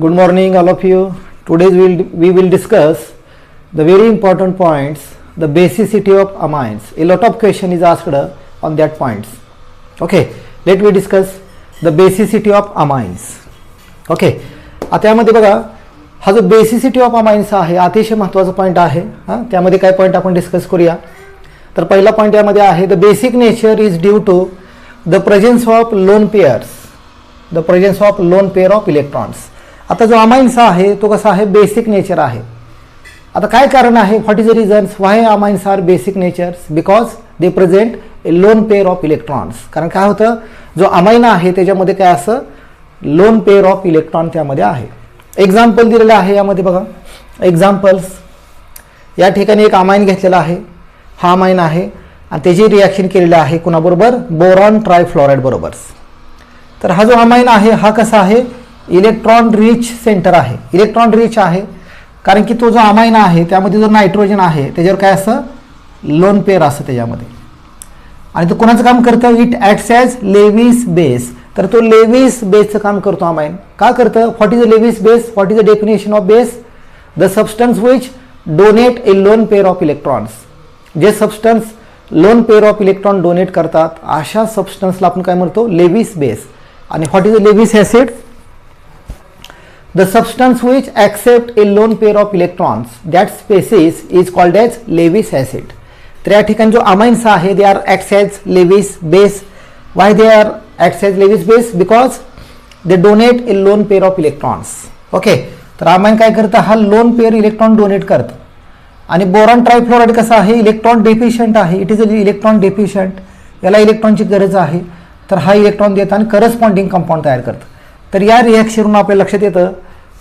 Good morning, all of you. Today we will discuss the very important points, the basicity of amines. A lot of question is asked on that points. Okay, let me discuss the basicity of amines. Okay, आता यामध्ये बघा हा जो basicity of amines आहे अतिशय महत्त्वाचा point आहे. त्यामध्ये काय पॉईंट आपण डिस्कस करूया. तर पहिला पॉईंट यामध्ये आहे the basic nature is due to the presence of lone pairs, the presence of lone pair of electrons. आता जो अमाइन्स आहे तो कसा आहे, बेसिक नेचर आहे. आता काय कारण आहे, what is the reasons why amines are basic natures, because they present a lone pair of electrons. कारण काय होतं, जो अमाइन आहे त्याच्यामध्ये काय असं लोन पेअर ऑफ इलेक्ट्रॉन त्यामध्ये आहे. एक्झाम्पल दिलेलं आहे यामध्ये बघा. एक्झाम्पल्स या ठिकाणी एक अमाइन घेतलेला आहे. हा अमाइन आहे आणि त्याची रिॲक्शन केलेली आहे कुणाबरोबर, बोरॉन ट्रायफ्लोराइड बरोबर. तर हा जो अमाइन आहे हा कसा आहे, इलेक्ट्रॉन रिच सेंटर आहे. इलेक्ट्रॉन रिच आहे कारण की तो जो अमाइन आहे त्यामध्ये जो नायट्रोजन आहे त्याच्यावर काय असं लोन पेअर असतं त्याच्यामध्ये. आणि तो कोणाचं काम करतं, it acts as Lewis base. तर तो लेविस बेसचं काम करतो अमाइन. का करतं, what is a Lewis base, what is the definition of base, the substance which donate a lone pair of electrons. जे substance lone pair of electron donate करतात अशा सबस्टन्सला आपण काय म्हणतो, लेविस बेस. आणि what is a Lewis acid, the substance which accept a lone pair of electrons, that species is called as Lewis acid. तर या ठिकाणी जो अमाइन्स आहे they are acts as Lewis base. Why they are acts as Lewis base, because they donate a lone pair of electrons. Okay, तर amine काय करतं, हा lone pair electron donate करतं. आणि बोरॉन ट्रायफ्लोराइड कसा आहे, इलेक्ट्रॉन डेफिशियंट आहे. It is a electron deficient, याला इलेक्ट्रॉनची गरज आहे. तर हा इलेक्ट्रॉन देतं आणि करस्पॉन्डिंग कंपाऊंड तयार करतं. तर या रिॲक्शनवरून आपल्या लक्षात येतं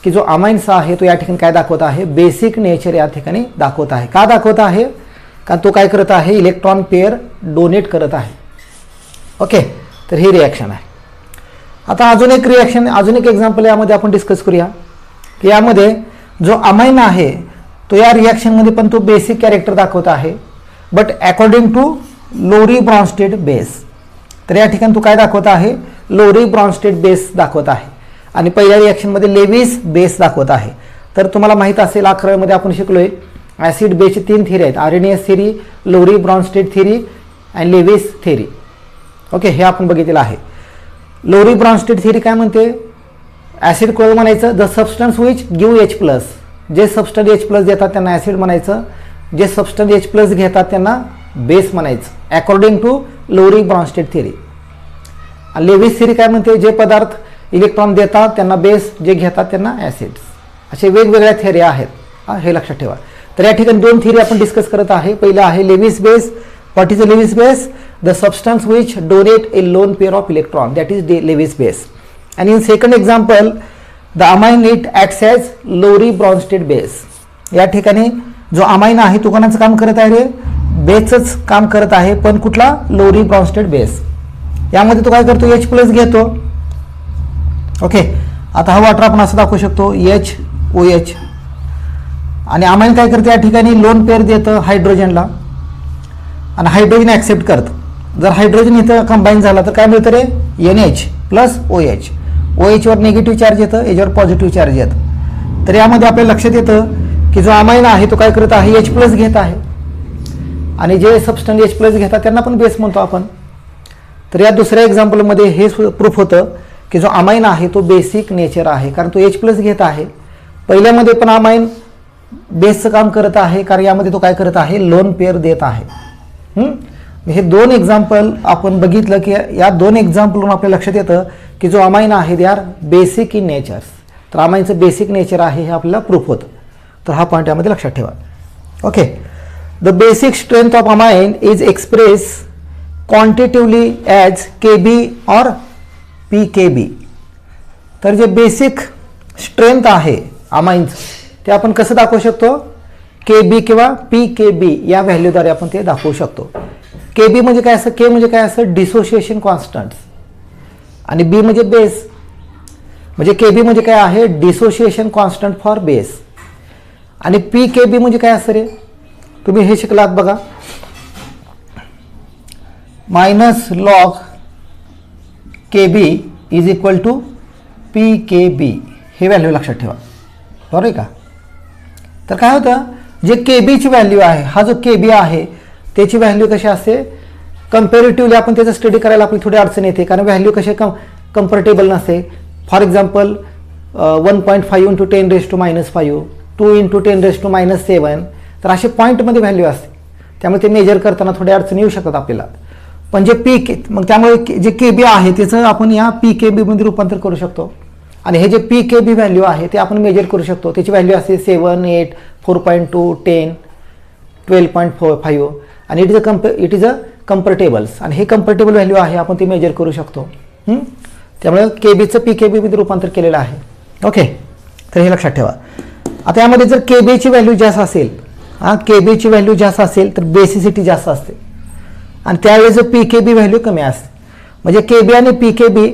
की जो अमाइन्स आहे तो या ठिकाणी काय दाखवत आहे, बेसिक नेचर या ठिकाणी दाखवत आहे. का दाखवत आहे, कारण तो काय करत आहे, इलेक्ट्रॉन पेअर डोनेट करत आहे. ओके, तर ही रिॲक्शन आहे. आता अजून एक रिॲक्शन, अजून एक एक्झाम्पल यामध्ये आपण डिस्कस करूया की यामध्ये जो अमाइन आहे तो या रिॲक्शनमध्ये पण तो बेसिक कॅरेक्टर दाखवत आहे, बट अकॉर्डिंग टू लोरी ब्रॉन्स्टेड बेस. तर या ठिकाणी तो काय दाखवत आहे, लोरी ब्रॉन्स्टेड बेस दाखवत आहे. आणि पहिल्या रिॲक्शनमध्ये लेविस बेस दाखवत आहे. तर तुम्हाला माहीत असेल 11वी मध्ये आपण शिकलोय ॲसिड बेसची 3 थिअरी आहेत, आर्रेनियस थिअरी, लोरी ब्रॉन्स्टेड थिअरी आणि लेविस थिअरी. ओके, हे आपण बघितलेलं आहे. लोरी ब्रॉन्स्टेड थिअरी काय म्हणते, ॲसिड कोण म्हणायचं, the substance which give H plus. जे सबस्टन्स H प्लस देतात त्यांना ॲसिड म्हणायचं, जे सबस्टन्स H प्लस घेतात त्यांना बेस म्हणायचं, अकॉर्डिंग टू लोरी ब्रॉन्स्टेड थिअरी. आणि लेविस थिअरी काय म्हणते, जे पदार्थ इलेक्ट्रॉन देतात त्यांना बेस, जे घेतात त्यांना ॲसिड्स. असे वेगवेगळ्या थिअरी आहेत, हे लक्षात ठेवा. तर या ठिकाणी 2 थिअरी आपण डिस्कस करत आहे. पहिलं आहे Lewis base. What is a Lewis base, the substance which donate a lone pair of electron, that is Lewis base. आणि in second example the amine it acts as Lowry Bronsted base. या ठिकाणी जो amine आहे तो कोणाचं काम करत आहे रे, बेसच काम करत आहे, पण कुठला, लोरी ब्रॉन्स्टेड बेस. यामध्ये तो काय करतो, H प्लस घेतो. ओके, आता हा वॉटर आपण असं दाखवू शकतो HOH. आणि अमाइन काय करते, या ठिकाणी लोन पेअर देतं हायड्रोजनला आणि हायड्रोजन ॲक्सेप्ट करतं. जर हायड्रोजन इथं कंबाईन झाला तर काय मिळतं रे, NH प्लस OH. OH वर निगेटिव्ह चार्ज येतं, याच्यावर पॉझिटिव्ह चार्ज येतं. तर यामध्ये आपल्या लक्षात येतं की जो अमाइन आहे तो काय करत आहे, H प्लस घेत आहे. आणि जे सबस्टन्स H प्लस घेतात त्यांना पण बेस म्हणतो आपण. तर या दुसऱ्या एक्झाम्पलमध्ये हे प्रूफ होतं की जो अमाइन आहे तो बेसिक नेचर आहे, कारण तो H प्लस घेत आहे. पहिल्यामध्ये पण अमाइन बेसचं काम करत आहे, कारण यामध्ये तो काय करत आहे, लोन पेअर देत आहे. हे 2 एक्झाम्पल आपण बघितलं की या 2 एक्झाम्पलवरून आपल्या लक्षात येतं की जो अमाइन आहे they are basic in nature's. तर अमाइनचं बेसिक नेचर आहे हे आपल्याला प्रूफ होतं. तर हा पॉईंट यामध्ये लक्षात ठेवा. Okay, the basic strength of amine is express quantitatively as KB और PKB. तर जे बेसिक स्ट्रेंथ आहे अमाइन्स ते आपण कसं दाखवू शकतो, KB किंवा PKB या व्हॅल्यूद्वारे आपण ते दाखवू शकतो. KB म्हणजे काय असं, K म्हणजे काय असं, डिसोसिएशन कॉन्स्टंट्स. आणि B म्हणजे बेस, म्हणजे KB म्हणजे काय आहे, डिसोसिएशन कॉन्स्टंट फॉर बेस. आणि PKB म्हणजे काय असं रे, तुम्ही हे शिकलात बघा, minus log KB is equal to PKB. हे व्हॅल्यू लक्षात ठेवा, बरोबर आहे का. तर काय होतं, जे KB ची व्हॅल्यू आहे, हा जो KB आहे त्याची व्हॅल्यू कशी असते, कम्पॅरेटिव्हली आपण त्याचा स्टडी करायला आपली थोडी अडचण येते, कारण व्हॅल्यू कशी कम्फर्टेबल नसते. फॉर एक्झाम्पल 1.5 इंटू 10⁻⁻5, 2 इंटू 10⁻⁷, तर असे पॉईंटमध्ये व्हॅल्यू असते, त्यामुळे ते मेजर करताना थोडी अडचण येऊ शकतात आपल्याला. पण जे मग त्यामुळे जे KB आहे त्याचं आपण या PKB मध्ये रूपांतर करू शकतो, आणि हे जे PKB व्हॅल्यू आहे ते आपण मेजर करू शकतो. त्याची व्हॅल्यू असते 7, 8, 4.2, 10, 12.5, आणि इट इज अ कम्फर्टेबल्स, आणि हे कम्फर्टेबल व्हॅल्यू आहे, आपण ती मेजर करू शकतो. त्यामुळे KBचं PKB मध्ये रूपांतर केलेलं आहे. ओके, तर हे लक्षात ठेवा. आता यामध्ये जर KB ची व्हॅल्यू जास्त असेल, KB ची व्हॅल्यू जास्त असेल तर बेसिसिटी जास्त असते, आणि त्यावेळेस जर PKB व्हॅल्यू कमी असते. म्हणजे KB आणि PKB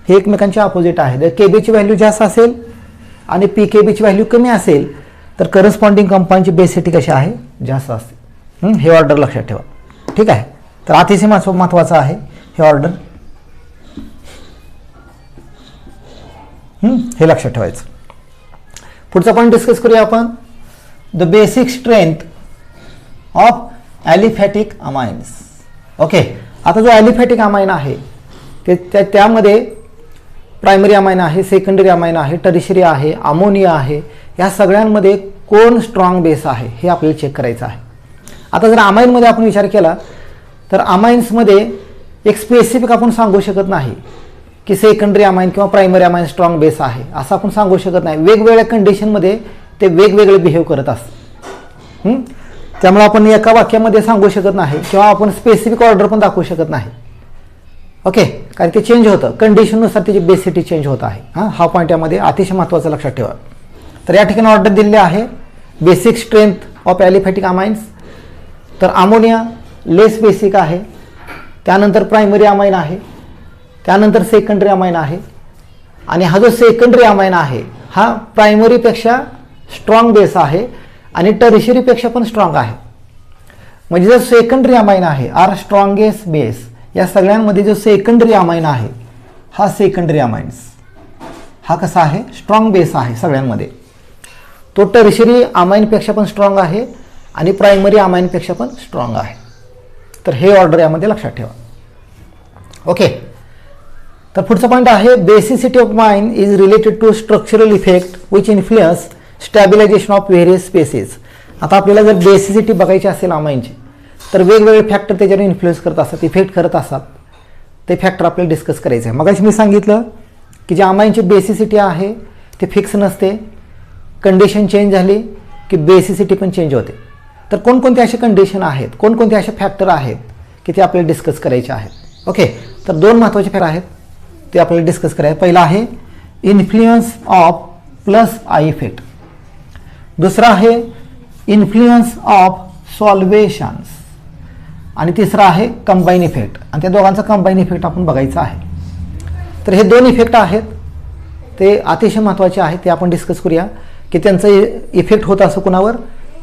हे एकमेकांचे ऑपोजिट आहे. जर KB ची व्हॅल्यू जास्त असेल आणि PKB ची व्हॅल्यू कमी असेल तर करस्पॉन्डिंग कंपाऊंडची बेसिसिटी कशी आहे, जास्त असते. हे ऑर्डर लक्षात ठेवा, ठीक आहे. तर अतिशय महत्त्वाचं आहे हे ऑर्डर, हे लक्षात ठेवायचं. पुढचा पॉईंट डिस्कस करूया आपण, the basic strength of aliphatic amines. Okay, आता जो ॲलिफॅटिक अमाइन आहे त्यामध्ये प्रायमरी अमाइन आहे, सेकंडरी अमाइन आहे, टर्शियरी आहे, अमोनिया आहे, या सगळ्यांमध्ये कोण स्ट्रॉंग बेस आहे हे आपल्याला चेक करायचं आहे. आता जर अमाइनमध्ये आपण विचार केला तर अमाइन्समध्ये एक स्पेसिफिक आपण सांगू शकत नाही की सेकंडरी अमाइन किंवा प्रायमरी अमाइन स्ट्रॉंग बेस आहे असं आपण सांगू शकत नाही. वेगवेगळ्या कंडिशनमध्ये ते वेगवेगळे बिहेव करत असतात. त्यामुळे आपण एका वाक्यामध्ये सांगू शकत नाही किंवा आपण स्पेसिफिक ऑर्डर पण दाखवू शकत नाही. ओके, कारण ते चेंज होतं, कंडिशननुसार त्याची बेसिसिटी चेंज होत आहे. हा पॉईंट यामध्ये अतिशय महत्त्वाचा लक्षात ठेवा. तर या ठिकाणी ऑर्डर दिलेले आहे basic strength of aliphatic amines. तर अमोनिया लेस बेसिक आहे, त्यानंतर प्रायमरी अमाइन आहे, त्यानंतर सेकंडरी अमाइन आहे, आणि हा जो सेकंडरी अमाइन आहे हा प्रायमरीपेक्षा स्ट्रॉंग बेस आहे आणि टर्शियरीपेक्षा पण स्ट्रॉंग आहे. म्हणजे जो सेकंडरी अमाइन आहे आर स्ट्रॉंगेस्ट बेस, या सगळ्यांमध्ये जो सेकंडरी अमाइन आहे हा सेकंडरी अमाइन्स हा कसा आहे, स्ट्रॉंग बेस आहे सगळ्यांमध्ये. तो टर्शियरी अमाइनपेक्षा पण स्ट्रॉंग आहे आणि प्रायमरी अमाइनपेक्षा पण स्ट्रॉंग आहे. तर हे ऑर्डर यामध्ये लक्षात ठेवा. ओके, तर पुढचा पॉईंट आहे basicity of amine is related to structural effect which influence stabilisation of various species. आता आपल्याला जर बेसिसिटी बघायची असेल अमाइनची तर वेगवेगळे फॅक्टर त्याच्यावर इन्फ्लुअन्स करत असतात, इफेक्ट करत असतात. ते फॅक्टर आपल्याला डिस्कस करायचं आहे. मगाशी मी सांगितलं की जे अमाइनची बेसिसिटी आहे ते फिक्स नसते, कंडिशन चेंज झाली की बेसिसिटी पण चेंज होते. तर कोणकोणते असे कंडिशन आहेत, कोणकोणते असे फॅक्टर आहेत की ते आपल्याला डिस्कस करायचे आहेत. ओके, तर दोन महत्त्वाचे फॅक्टर आहेत ते आपल्याला डिस्कस करायचे. पहिला आहे influence of plus I effect, दुसरा आहे इन्फ्लुअन्स ऑफ सॉल्वेशन्स, आणि तिसरा आहे कंबाईन इफेक्ट. आणि त्या दोघांचा कंबाईन इफेक्ट आपण बघायचा आहे. तर हे दोन इफेक्ट आहेत ते अतिशय महत्त्वाचे आहेत, ते आपण डिस्कस करूया की त्यांचं इफेक्ट होत असं कुणावर,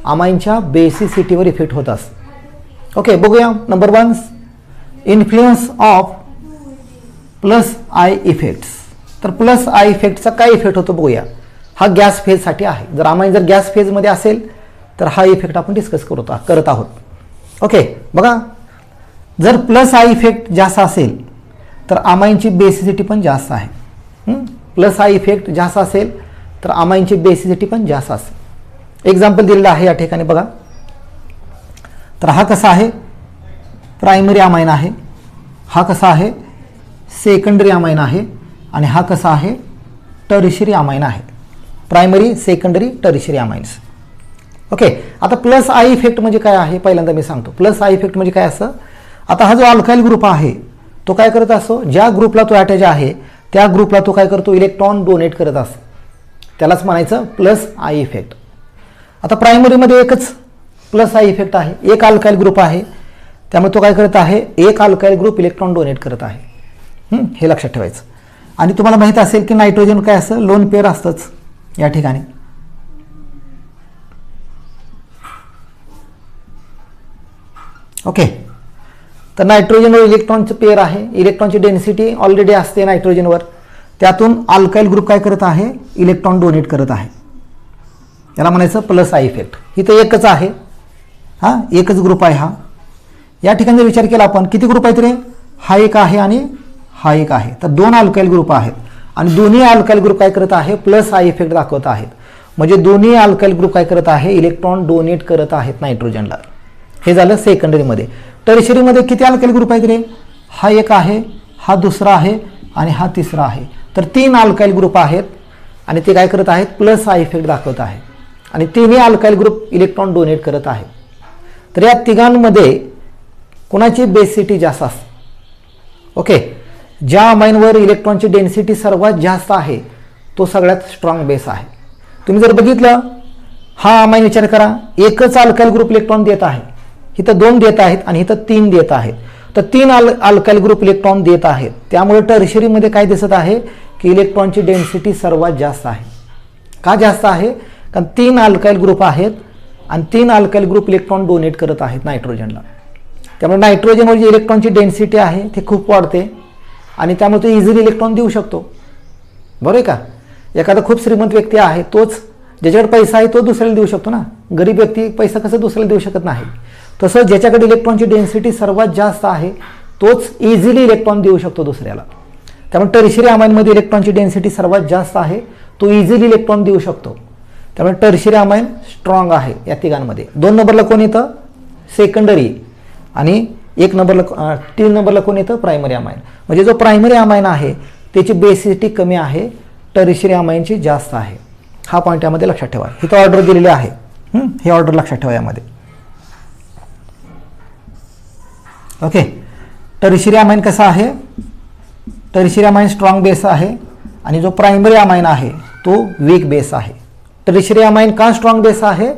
अमाइनच्या बेसिसिटीवर इफेक्ट होत असं. ओके, बघूया. Number 1 influence of plus I effects. तर प्लस आय इफेक्टचा काय इफेक्ट होतो बघूया. हा गॅस फेजसाठी आहे. जर अमाइन जर गॅस फेजमध्ये असेल तर हा इफेक्ट आपण डिस्कस करत आहोत. ओके, बघा, जर प्लस आय इफेक्ट जास्त असेल तर अमाइनची बेसिसिटी पण जास्त आहे. प्लस आय इफेक्ट जास्त असेल तर अमाइनची बेसिसिटी पण जास्त असेल. एक्झाम्पल दिलेलं आहे या ठिकाणी बघा. तर हा कसा आहे, प्रायमरी अमाइन आहे, हा कसा आहे, सेकंडरी अमाइन आहे, आणि हा कसा आहे, टर्शियरी अमाइन आहे. Primary, secondary, tertiary amines. Okay, आता प्लस आय इफेक्ट म्हणजे काय आहे पहिल्यांदा मी सांगतो. प्लस आय इफेक्ट म्हणजे काय असं, आता हा जो अल्काइल ग्रुप आहे तो काय करत असतो, ज्या ग्रुपला तो अटॅच आहे त्या ग्रुपला तो काय करतो, इलेक्ट्रॉन डोनेट करत असतो. त्यालाच म्हणायचं प्लस आय इफेक्ट. आता प्रायमरीमध्ये एकच प्लस आय इफेक्ट आहे, एक अल्काइल ग्रुप आहे, त्यामुळे तो काय करत आहे, एक अल्काइल ग्रुप इलेक्ट्रॉन डोनेट करत आहे. हे लक्षात ठेवायचं. आणि तुम्हाला माहित असेल की नायट्रोजन काय असतं, लोन पेअर असतंच या ठिकाणी. ओके, तर नायट्रोजनवर इलेक्ट्रॉनचं पेअर आहे, इलेक्ट्रॉनची डेन्सिटी ऑलरेडी असते नायट्रोजनवर, त्यातून अल्काइल ग्रुप काय करत आहे, इलेक्ट्रॉन डोनेट करत आहे. याला म्हणायचं प्लस आय इफेक्ट. इथं एकच आहे, हां एकच ग्रुप आहे हा. या ठिकाणी जर विचार केला आपण किती ग्रुप आहेत रे, हा एक आहे आणि हा एक आहे. तर दोन अल्काइल ग्रुप आहेत आणि दोन्ही अल्काइल ग्रुप काय करत आहे, प्लस आय इफेक्ट दाखवत आहेत. म्हणजे दोन्ही अल्काइल ग्रुप काय करत आहे, इलेक्ट्रॉन डोनेट करत आहेत नायट्रोजनला. हे झालं सेकंडरीमध्ये. टर्शियरीमध्ये किती अल्काइल ग्रुप आहेत रे, हा एक आहे, हा दुसरा आहे आणि हा तिसरा आहे. तर 3 अल्काइल ग्रुप आहेत आणि ते काय करत आहेत, प्लस आय इफेक्ट दाखवत आहे आणि तिन्ही अल्काइल ग्रुप इलेक्ट्रॉन डोनेट करत आहेत. तर या तिघांमध्ये कोणाची बेसिसिटी जास्त असते. ओके, ज्या अमाईनवर इलेक्ट्रॉनची डेन्सिटी सर्वात जास्त आहे तो सगळ्यात स्ट्रॉंग बेस आहे. तुम्ही जर बघितलं, हा अमाईन विचार करा, एकच अल्काइल ग्रुप इलेक्ट्रॉन देत आहे, इथं 2 देत आहेत आणि इथं 3 देत आहेत. तर 3 अल्काइल ग्रुप इलेक्ट्रॉन देत आहेत. त्यामुळे टर्शियरीमध्ये काय दिसत आहे की इलेक्ट्रॉनची डेन्सिटी सर्वात जास्त आहे. का जास्त आहे, कारण 3 अल्काइल ग्रुप आहेत आणि 3 अल्काइल ग्रुप इलेक्ट्रॉन डोनेट करत आहेत नायट्रोजनला. त्यामुळे नायट्रोजनवर जी इलेक्ट्रॉनची डेन्सिटी आहे ती खूप वाढते आणि त्यामुळे तो इझिली इलेक्ट्रॉन देऊ शकतो. बरोबर आहे का. एखादा खूप श्रीमंत व्यक्ती आहे, तोच ज्याच्याकडे पैसा आहे तो दुसऱ्याला देऊ शकतो ना. गरीब व्यक्ती पैसा कसं दुसऱ्याला देऊ शकत नाही. तसं ज्याच्याकडे इलेक्ट्रॉनची डेन्सिटी सर्वात जास्त आहे तोच इझिली इलेक्ट्रॉन देऊ शकतो दुसऱ्याला. त्यामुळे टर्शियरी अमाईनमध्ये इलेक्ट्रॉनची डेन्सिटी सर्वात जास्त आहे, तो इझिली इलेक्ट्रॉन देऊ शकतो. त्यामुळे टर्शियरी अमाईन स्ट्रॉंग आहे या तिघांमध्ये. 2 नंबरला कोण येतं, सेकंडरी, आणि 1 नंबरला 3 नंबरला कोण येतं, प्रायमरी अमाईन. म्हणजे जो प्रायमरी अमाईन आहे त्याची बेसिसिटी कमी आहे, टर्शियरी अमाईनची जास्त आहे. हा पॉईंट यामध्ये लक्षात ठेवा. इथं ऑर्डर दिलेली आहे, हे ऑर्डर लक्षात ठेवा यामध्ये. ओके, टर्शियरी अमाईन कसा आहे, टर्शियरी अमाईन स्ट्रॉंग बेस आहे आणि जो प्रायमरी अमाईन आहे तो वीक बेस आहे. टर्शियरी अमाईन का स्ट्रॉंग बेस आहे,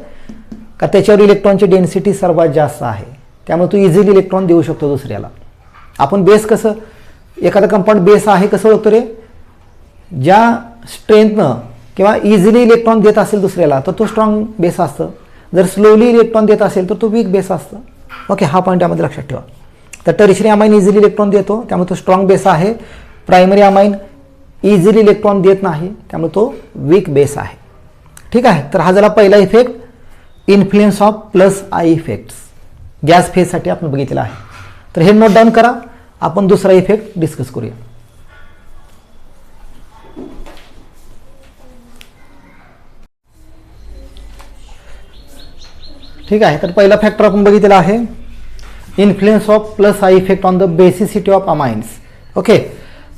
का त्याच्यावर इलेक्ट्रॉनची डेन्सिटी सर्वात जास्त आहे, त्यामुळे तो इझिली इलेक्ट्रॉन देऊ शकतो दुसऱ्याला. आपण बेस कसं, एखादा कंपाऊंड बेस आहे कसं ओळखतो रे, ज्या स्ट्रेंथनं किंवा इझिली इलेक्ट्रॉन देत असेल दुसऱ्याला तर तो स्ट्रॉंग बेस असतं. जर स्लोली इलेक्ट्रॉन देत असेल तर तो वीक बेस असतं. ओके, हा पॉईंट यामध्ये लक्षात ठेवा. तर टर्शियरी अमाईन इझिली इलेक्ट्रॉन देतो त्यामुळे तो स्ट्रॉंग बेस आहे. प्रायमरी अमाईन इझिली इलेक्ट्रॉन देत नाही त्यामुळे तो वीक बेस आहे. ठीक आहे. तर हा झाला पहिला effect, influence of plus I effects. Gas फेजसाठी आपण बघितलेला आहे. तर हे नोट डाऊन करा. आपण दुसरा इफेक्ट डिस्कस करूया. ठीक आहे. तर पहिला फॅक्टर आपण बघितलेला आहे, influence of plus I effect on the basicity of amines. Okay,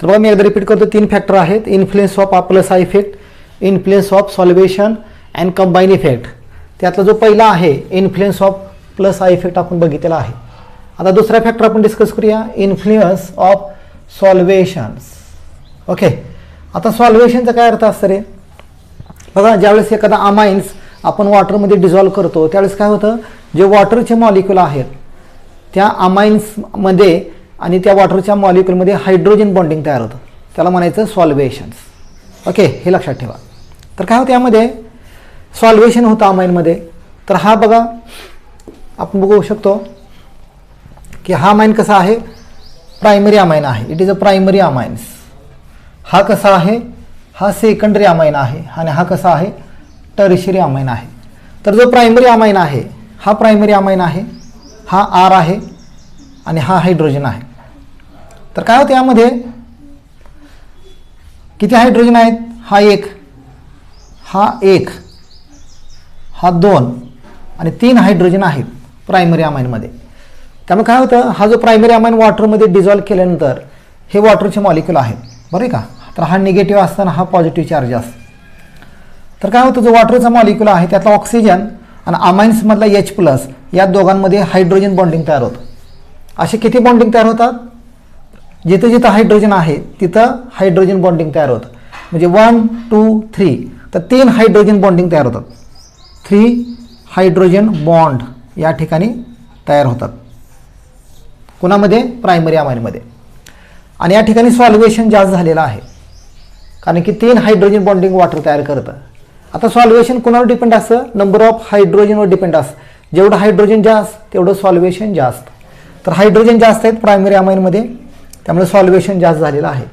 तर बघा मी एकदा रिपीट करतो. 3 फॅक्टर आहेत, influence of plus I effect, influence of solvation and combine effect. त्यातला जो पहिला आहे influence of plus I effect आपण बघितलेला आहे. आता दुसरा फॅक्टर आपण डिस्कस करूया, इन्फ्लुएन्स ऑफ सॉल्वेशन्स. ओके, आता सॉल्वेशनचा काय अर्थ असतं रे, बघा ज्यावेळेस एखादा अमाइन्स आपण वॉटरमध्ये डिझॉल्व्ह करतो त्यावेळेस काय होतं, जे वॉटरचे मॉलिक्यूल आहेत त्या अमाइन्समध्ये आणि त्या वॉटरच्या मॉलिक्यूलमध्ये हायड्रोजन बॉन्डिंग तयार होतं, त्याला म्हणायचं सॉल्वेशन्स. ओके, हे लक्षात ठेवा. तर काय होतं यामध्ये, सॉल्वेशन होतं अमाइनमध्ये. तर हा बघा आपण बघू शकतो की हा अमाइन कसा आहे, प्रायमरी अमाइन आहे, it is a primary amines. हा कसा आहे, हा सेकंडरी अमाइन आहे आणि हा कसा आहे, टर्शियरी अमाइन आहे. तर जो प्रायमरी अमाइन आहे हा प्रायमरी अमाइन आहे, हा आर आहे आणि हा हायड्रोजन आहे. तर काय होतं यामध्ये, किती हायड्रोजन आहेत, हा 1, हा 1, हा 2 आणि 3 हायड्रोजन आहेत प्रायमरी अमाइनमध्ये. त्यामुळे काय होतं, हा जो प्रायमरी अमाइन वॉटरमध्ये डिझॉल्व्ह केल्यानंतर हे वॉटरचे मॉलिक्यूल आहेत, बरं आहे का. तर हा निगेटिव्ह असताना हा पॉझिटिव्ह चार्ज असतो. तर काय होतं, जो वॉटरचा मॉलिक्यूल आहे त्यातला ऑक्सिजन आणि अमाइन्समधला H+ या दोघांमध्ये हायड्रोजन बॉन्डिंग तयार होतं. असे किती बॉन्डिंग तयार होतात, जिथं जिथं हायड्रोजन आहे तिथं हायड्रोजन बॉन्डिंग तयार होतं. म्हणजे 1, 2, 3 तर 3 हायड्रोजन बॉन्डिंग तयार होतात. 3 हायड्रोजन बॉन्ड या ठिकाणी तयार होतात कोणामध्ये, प्रायमरी अमाइनमध्ये. आणि या ठिकाणी सॉल्वेशन जास्त झालेलं आहे कारण की 3 हायड्रोजन बॉन्डिंग वॉटर तयार करतं. आता सॉल्वेशन कोणावर डिपेंड असतं, नंबर ऑफ हायड्रोजनवर डिपेंड असतं. जेवढं हायड्रोजन जास्त तेवढं सॉल्वेशन जास्त. तर हायड्रोजन जास्त आहेत प्रायमरी अमाइनमध्ये त्यामुळे सॉल्वेशन जास्त झालेलं आहे.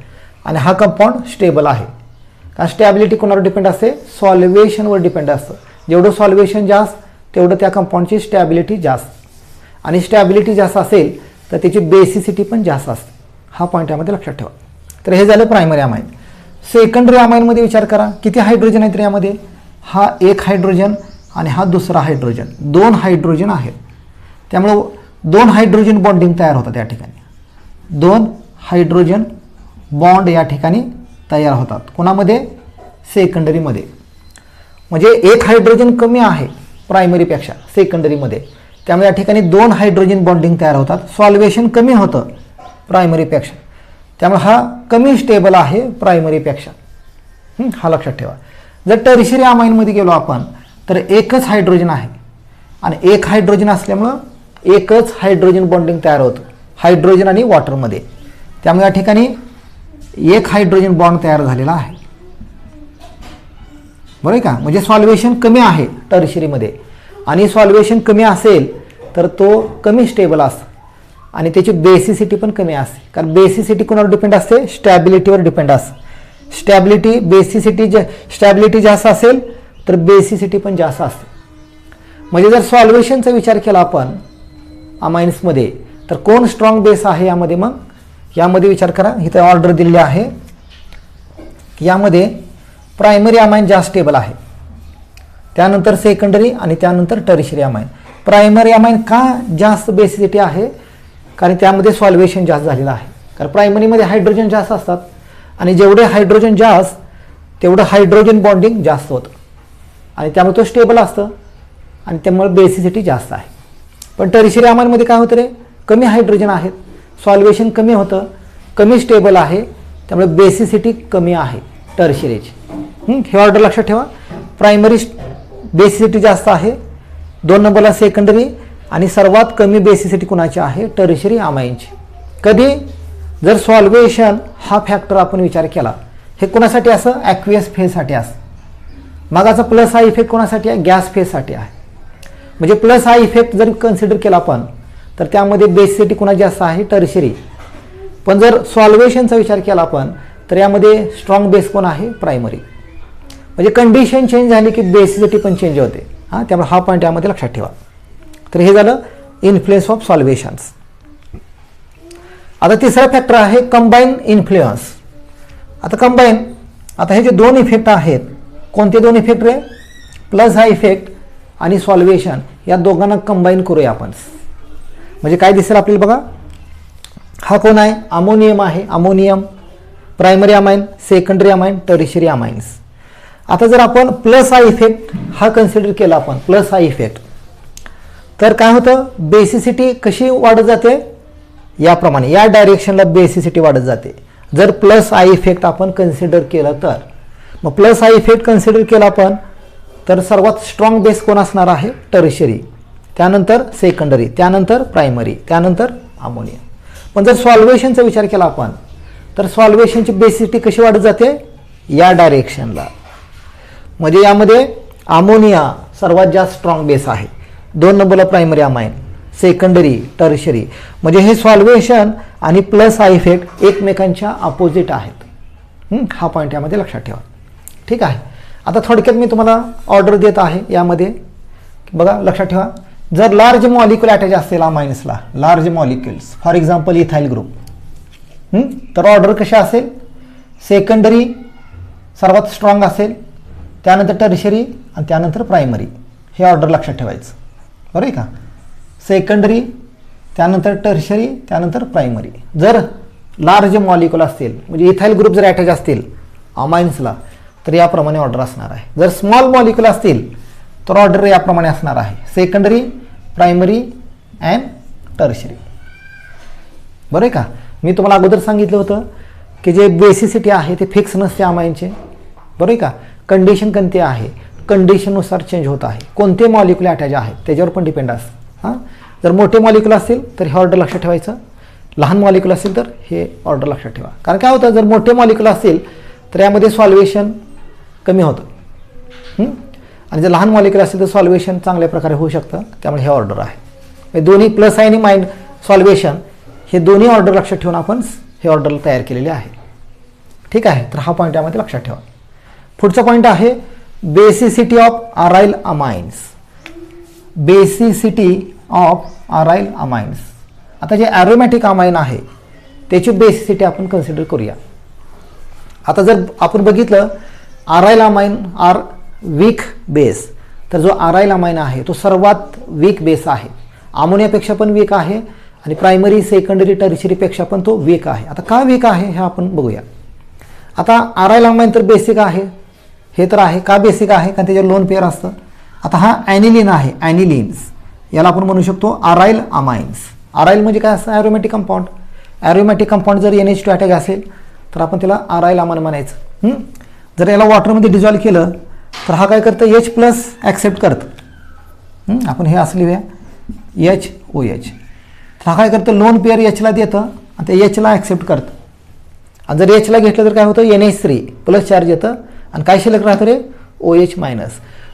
आणि हा कंपाऊंड स्टेबल आहे. कारण स्टॅबिलिटी कोणावर डिपेंड असते? सॉल्वेशनवर डिपेंड असतं. जेवढं सॉल्वेशन जास्त तेवढं त्या कंपाऊंडची स्टॅबिलिटी जास्त, आणि स्टॅबिलिटी जास्त असेल तर त्याची बेसिसिटी पण जास्त असते. हा पॉईंट यामध्ये लक्षात ठेवा. तर हे झालं प्रायमरी अमाइन. सेकंडरी अमाइनमध्ये विचार करा, किती हायड्रोजन आहेत यामध्ये? हा एक हायड्रोजन आणि हा दुसरा हायड्रोजन, 2 हायड्रोजन आहेत. त्यामुळं 2 हायड्रोजन बॉन्डिंग तयार होतात या ठिकाणी. 2 हायड्रोजन बॉन्ड या ठिकाणी तयार होतात. कोणामध्ये? सेकंडरीमध्ये. म्हणजे एक हायड्रोजन कमी आहे प्रायमरीपेक्षा सेकंडरीमध्ये, त्यामुळे या ठिकाणी 2 हायड्रोजन बॉन्डिंग तयार होतात. सॉल्वेशन कमी होतं प्रायमरीपेक्षा, त्यामुळे हा कमी स्टेबल आहे प्रायमरीपेक्षा. हा लक्षात ठेवा. जर टर्शियरी अमाइनमध्ये गेलो आपण तर एकच हायड्रोजन आहे, आणि एक हायड्रोजन असल्यामुळं एकच हायड्रोजन बॉन्डिंग तयार होतं हायड्रोजन आणि वॉटरमध्ये. त्यामुळे या ठिकाणी एक हायड्रोजन बॉन्ड तयार झालेला आहे. बरोबर का? म्हणजे सॉल्वेशन कमी आहे टर्शियरीमध्ये, आणि सॉल्वेशन कमी असेल तर तो कमी स्टेबल असतो आणि त्याची बेसिसिटी पण कमी असते. कारण बेसिसिटी कोणावर डिपेंड असते? स्टॅबिलिटीवर डिपेंड असते. स्टॅबिलिटी जास्त असेल तर बेसिसिटी पण जास्त असते. म्हणजे जर सॉल्वेशनचा विचार केला आपण अमाइन्समध्ये तर कोण स्ट्रॉंग बेस आहे यामध्ये? मग यामध्ये विचार करा, इथं ऑर्डर दिलेली आहे. यामध्ये प्रायमरी अमाइन जास्त स्टेबल आहे, त्यानंतर सेकंडरी आणि त्यानंतर टर्शियरी अमाइन. प्रायमरी अमाइन का जास्त बेसिसिटी आहे? कारण त्यामध्ये सॉल्वेशन जास्त झालेलं आहे. कारण प्रायमरीमध्ये हायड्रोजन जास्त असतात, आणि जेवढे हायड्रोजन जास्त तेवढं हायड्रोजन बॉन्डिंग जास्त होतं, आणि त्यामुळे तो स्टेबल असतं, आणि त्यामुळे बेसिसिटी जास्त आहे. पण टर्शियरी अमाइनमध्ये काय होतं रे? कमी हायड्रोजन आहेत, सॉल्वेशन कमी होतं, कमी स्टेबल आहे, त्यामुळे बेसिसिटी कमी आहे टर्शियरीची. हे ऑर्डर लक्षात ठेवा. प्रायमरी बेसिसिटी जास्त आहे, 2 नंबरला सेकंडरी, आणि सर्वात कमी बेसिसिटी कुणाची आहे? टर्शियरी अमाइनची. कधी? जर सॉल्वेशन हा फॅक्टर आपण विचार केला, हे कोणासाठी असं? ॲक्वियस फेजसाठी असं. मागाचा प्लस हा इफेक्ट कोणासाठी आहे? गॅस फेजसाठी आहे. म्हणजे प्लस हा इफेक्ट जर कन्सिडर केला आपण तर त्यामध्ये बेसिसिटी कोणाची जास्त आहे? टर्शियरी. पण जर सॉल्वेशनचा विचार केला आपण तर यामध्ये स्ट्रॉंग बेस कोण आहे? प्रायमरी. म्हणजे कंडिशन चेंज झाली की बेसिसिटी पण चेंज होते. त्यामुळे हा पॉईंट यामध्ये लक्षात ठेवा. तर हे झालं इन्फ्लुएन्स ऑफ सॉल्वेशन्स. आता तिसरा फॅक्टर आहे कंबाईन इन्फ्लुएन्स. आता हे जे 2 इफेक्ट आहेत, कोणते 2 इफेक्ट रे? प्लस हा इफेक्ट आणि सॉल्वेशन, या दोघांना कंबाईन करूया आपण. म्हणजे काय दिसेल आपल्याला बघा. हा कोण आहे? अमोनियम आहे. Ammonium primary amine, secondary amine, tertiary amines. आता जर आपण प्लस हा इफेक्ट हा कन्सिडर केला आपण, प्लस हा इफेक्ट, तर काय होतं? बेसिसिटी कशी वाढत जाते? याप्रमाणे, या डायरेक्शनला बेसिसिटी वाढत जाते जर प्लस आय इफेक्ट आपण कन्सिडर केलं तर. मग प्लस आय इफेक्ट कन्सिडर केला आपण तर सर्वात स्ट्रॉंग बेस कोण असणार आहे? टर्शियरी, त्यानंतर सेकंडरी, त्यानंतर प्रायमरी, त्यानंतर अमोनियम. पण जर सॉल्वेशनचा विचार केला आपण तर सॉल्वेशनची बेसिसिटी कशी वाढत जाते? या डायरेक्शनला. म्हणजे यामध्ये अमोनिया सर्वात जास्त स्ट्रॉंग बेस आहे, 2 नंबरला प्रायमरी अमाइन, सेकंडरी, टर्शियरी. म्हणजे हे सॉल्वेशन आणि प्लस आय इफेक्ट एकमेकांच्या अपोजिट आहेत. हा पॉईंट यामध्ये लक्षात ठेवा. ठीक आहे. आता थोडक्यात मी तुम्हाला ऑर्डर देत आहे यामध्ये. बघा लक्षात ठेवा, जर लार्ज मॉलिक्यूल अटॅच असेल अमाइन्सला, large molecules for example ethyl group, तर ऑर्डर कशी असेल? सेकंडरी सर्वात स्ट्रॉंग असेल, त्यानंतर टर्शियरी आणि त्यानंतर प्रायमरी. हे ऑर्डर लक्षात ठेवायचं. बरोबर आहे का? सेकंडरी, त्यानंतर टर्शियरी, त्यानंतर प्रायमरी. जर लार्ज मॉलिक्यूल असतील म्हणजे इथाइल ग्रुप जर अटॅच असतील अमाइन्सला तर याप्रमाणे ऑर्डर असणार आहे. जर स्मॉल मॉलिक्यूल असतील तर ऑर्डर याप्रमाणे असणार आहे, सेकंडरी, प्रायमरी अँड टर्शियरी. बरं आहे का? मी तुम्हाला अगोदर सांगितलं होतं की जे बेसिसिटी आहे ते फिक्स नसते अमाइनचे. बरं आहे का? कंडिशन कोणती आहे, कंडिशननुसार चेंज होत आहे. कोणते मॉलिक्यूल अटॅच आहेत त्याच्यावर पण डिपेंड असतं. जर मोठे मॉलिक्यूल असतील तर हे ऑर्डर लक्षात ठेवायचं, लहान मॉलिक्यूल असतील तर हे ऑर्डर लक्षात ठेवा. कारण काय होतं, जर मोठे मॉलिक्यूल असतील तर यामध्ये सॉल्वेशन कमी होतं, आणि जर लहान मॉलिक्यूल असतील तर सॉल्वेशन चांगल्या प्रकारे होऊ शकतं. त्यामुळे हे ऑर्डर आहे. हे दोन्ही प्लस आणि मायनस सॉल्वेशन हे दोन्ही ऑर्डर लक्षात ठेवून आपण हे ऑर्डर तयार केलेले आहे. ठीक आहे. तर हा पॉईंट यामध्ये लक्षात ठेवा. पुढचा पॉईंट आहे basicity of aryl amines. Basicity of aryl amines. आता जे ॲरोमॅटिक अमाइन आहे त्याची बेसिसिटी आपण कन्सिडर करूया. आता जर आपण बघितलं aryl amine are weak base, तर जो अराइल अमाइन आहे तो सर्वात वीक बेस आहे. अमोनियापेक्षा पण वीक आहे आणि प्रायमरी सेकंडरी टर्शियरीपेक्षा पण तो वीक आहे. आता का वीक आहे हे आपण बघूया. आता अराइल अमाइन तर बेसिक आहे, हे तर आहे. का बेसिक आहे? कारण त्याच्यावर लोन पेअर असतं. आता हा ॲनिलीन आहे, ॲनिलीन्स, याला आपण म्हणू शकतो अराइल अमाइन्स. अराइल म्हणजे काय असतं? Aromatic compound. ॲरोमॅटिक कंपाऊंड जर NH2 अटॅक असेल तर आपण त्याला अराइल अमाइन म्हणायचं. जर याला वॉटरमध्ये डिझॉल्व केलं तर हा काय करतं? H+ ॲक्सेप्ट करतं. आपण हे असं लिहूया HOH. तर हा काय करतं? लोन पेअर Hला देतं आणि ते Hला ॲक्सेप्ट करतं. आणि जर Hला घेतलं तर काय होतं? NH3 प्लस चार्ज येतं आणि काय शिल्लक राहतं रे? OH minus.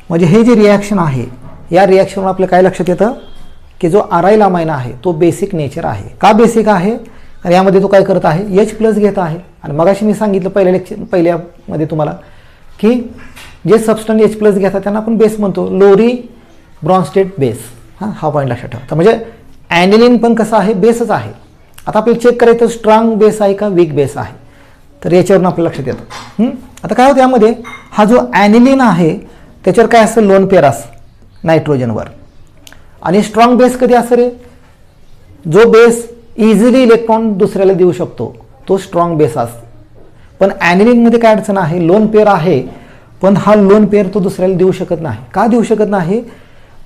म्हणजे हे जे रिॲक्शन आहे या रिॲक्शनवर आपलं काय लक्षात येतं की जो अराइल अमाइन आहे तो बेसिक नेचर आहे. का बेसिक आहे? तर यामध्ये तो काय करत आहे? H+ घेत आहे. आणि मगाशी मी सांगितलं पहिल्यामध्ये तुम्हाला की जे सबस्टन्स H+ घेतात त्यांना आपण बेस म्हणतो, लोरी ब्रॉन्स्टेड बेस. हा पॉईंट लक्षात ठेवा. तर म्हणजे ॲनिलीन पण कसं आहे? बेसच आहे. आता आपल्याला चेक करायचं स्ट्रॉंग बेस आहे का वीक बेस आहे, तर याच्यावरून आपल्याला लक्षात येतं. आता काय होतं यामध्ये? हा जो ॲनिलीन आहे त्याच्यावर काय असतं? लोन पेअर असतं नायट्रोजनवर. आणि स्ट्रॉंग बेस कधी असं रे? जो बेस इझिली इलेक्ट्रॉन दुसऱ्याला देऊ शकतो तो स्ट्रॉंग बेस असतो. पण ॲनिलीनमध्ये काय अडचण आहे? लोन पेअर आहे पण हा लोन पेअर तो दुसऱ्याला देऊ शकत नाही. का देऊ शकत नाही?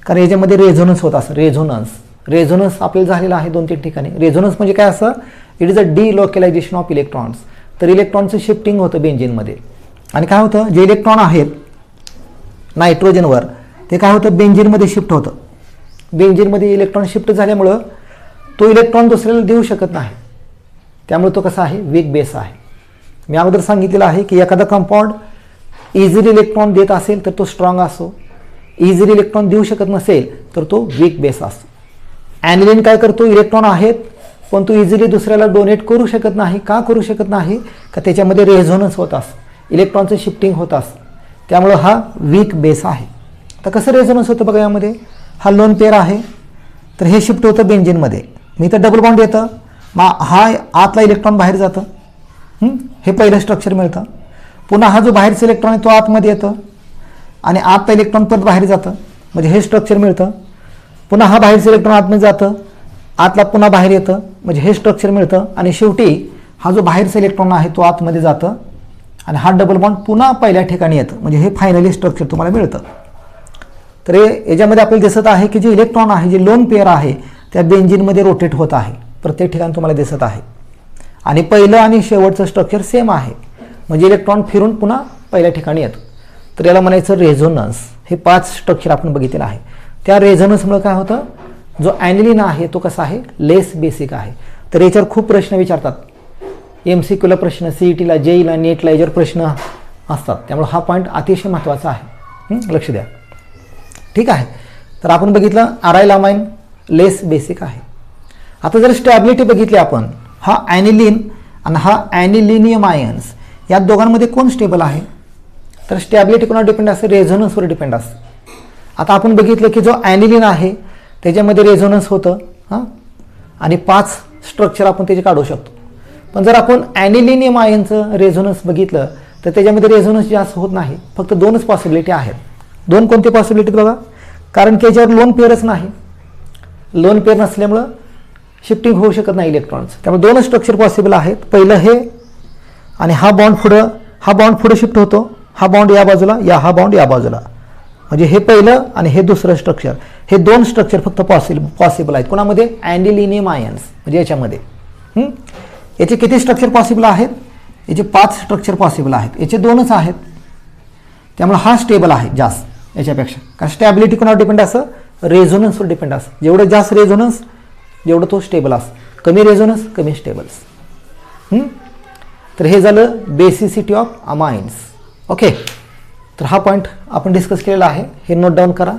कारण याच्यामध्ये रेझोनन्स होत असं. रेझोनन्स आपल्याला झालेला आहे 2-3 ठिकाणी. रेझोनन्स म्हणजे काय असं? It is a delocalisation of electrons. तर इलेक्ट्रॉनचं शिफ्टिंग होतं बेंझिनमध्ये. आणि काय होतं? जे इलेक्ट्रॉन आहेत नायट्रोजनवर ते काय होतं? बेंझिनमध्ये शिफ्ट होतं. बेंझिनमध्ये इलेक्ट्रॉन शिफ्ट झाल्यामुळं तो इलेक्ट्रॉन दुसऱ्याला देऊ शकत नाही. त्यामुळे तो कसा आहे? वीक बेस आहे. मी अगोदर सांगितलेलं आहे की एखादा कंपाऊंड इझिली इलेक्ट्रॉन देत असेल तर तो स्ट्रॉंग असतो, इझिली इलेक्ट्रॉन देऊ शकत नसेल तर तो वीक बेस असतो. ॲनिलीन काय करतो? इलेक्ट्रॉन आहेत पण तो इझिली दुसऱ्याला डोनेट करू शकत नाही. का करू शकत नाही? का त्याच्यामध्ये रेझोनन्स होत असतं, इलेक्ट्रॉनचं शिफ्टिंग होत असतं. त्यामुळं हा वीक बेस आहे. तर कसं रेझोनन्स होतं बघा यामध्ये? हा लोन पेअर आहे तर हे शिफ्ट होतं बेंझिनमध्ये. मी तर डबल बॉन्ड येतं, मग हा आतला इलेक्ट्रॉन बाहेर जातं. हे पहिलं स्ट्रक्चर मिळतं. पुन्हा हा जो बाहेरचा इलेक्ट्रॉन आहे तो आतमध्ये येतं आणि आतला इलेक्ट्रॉन परत बाहेर जातं, म्हणजे हे स्ट्रक्चर मिळतं. पुन्हा हा बाहेरचं इलेक्ट्रॉन आतमध्ये जातं, आतला पुन्हा बाहेर येतं, म्हणजे हे स्ट्रक्चर मिळतं. आणि शेवटी हा जो बाहेरचा इलेक्ट्रॉन आहे तो आतमध्ये जातं आणि हा डबल बॉन्ड पुन्हा पहिल्या ठिकाणी येतं, म्हणजे हे फायनली स्ट्रक्चर तुम्हाला मिळतं. तर याच्यामध्ये आपल्याला दिसत आहे की जे इलेक्ट्रॉन आहे, जे लोन पेअर आहे त्या बेंझिनमध्ये रोटेट होत आहे. प्रत्येक ठिकाणी तुम्हाला दिसत आहे. आणि पहिलं आणि शेवटचं स्ट्रक्चर सेम आहे, म्हणजे इलेक्ट्रॉन फिरून पुन्हा पहिल्या ठिकाणी येतो. तर याला म्हणायचं रेझोनन्स. हे 5 स्ट्रक्चर आपण बघितलेलं आहे. त्या रेझोनन्समुळे काय होतं? जो ॲनिलीन आहे तो कसा आहे? लेस बेसिक आहे. तर याच्यावर खूप प्रश्न विचारतात. MCQला प्रश्न, CETला, JEEला, नेटला याच्यावर प्रश्न असतात. त्यामुळे हा पॉईंट अतिशय महत्त्वाचा आहे, लक्ष द्या. ठीक आहे. तर आपण बघितलं अराइल अमाइन लेस बेसिक आहे. आता जर स्टॅबिलिटी बघितली आपण, हा ॲनिलीन आणि हा ॲनिलिनियम आयन्स या दोघांमध्ये कोण स्टेबल आहे? तर स्टॅबिलिटी कोणावर डिपेंड असते? रेझोनन्सवर डिपेंड असते. आता आपण बघितलं की जो ॲनिलीन आहे त्याच्यामध्ये रेझोनन्स होतं आणि 5 स्ट्रक्चर आपण त्याचे काढू शकतो. पण जर आपण ॲनिलिनियम आयनचं रेझोनन्स बघितलं तर त्याच्यामध्ये रेझोनन्स जास्त होत नाही. फक्त 2च पॉसिबिलिटी आहेत. 2 कोणते पॉसिबिलिटी बघा? कारण की याच्यावर लोन पेअरच नाही. लोन पेअर नसल्यामुळं शिफ्टिंग होऊ शकत नाही इलेक्ट्रॉन्स. त्यामुळे 2च स्ट्रक्चर पॉसिबल आहेत. पहिलं हे आणि हा बॉन्ड पुढे शिफ्ट होतो. हा बॉन्ड या बाजूला, हा बॉन्ड या बाजूला, म्हणजे हे पहिलं आणि हे दुसरं स्ट्रक्चर. हे 2 स्ट्रक्चर फक्त पॉसिबल आहेत. कोणामध्ये? ॲनिलिनियम आयन्स म्हणजे याच्यामध्ये. याचे किती स्ट्रक्चर पॉसिबल आहेत? याचे 5 स्ट्रक्चर पॉसिबल आहेत. याचे 2च आहेत. त्यामुळे हा स्टेबल आहे जास्त याच्यापेक्षा. कारण स्टॅबिलिटी कोणावर डिपेंड असं? रेझोनन्सवर डिपेंड असं. जेवढं जास्त रेझोनन्स जेवढं तो स्टेबल असं. कमी रेझोनन्स कमी स्टेबल्स. तर हे झालं बेसिसिटी ऑफ अमाइन्स. ओके. तर हा पॉईंट आपण डिस्कस केलेला आहे. हे नोट डाऊन करा.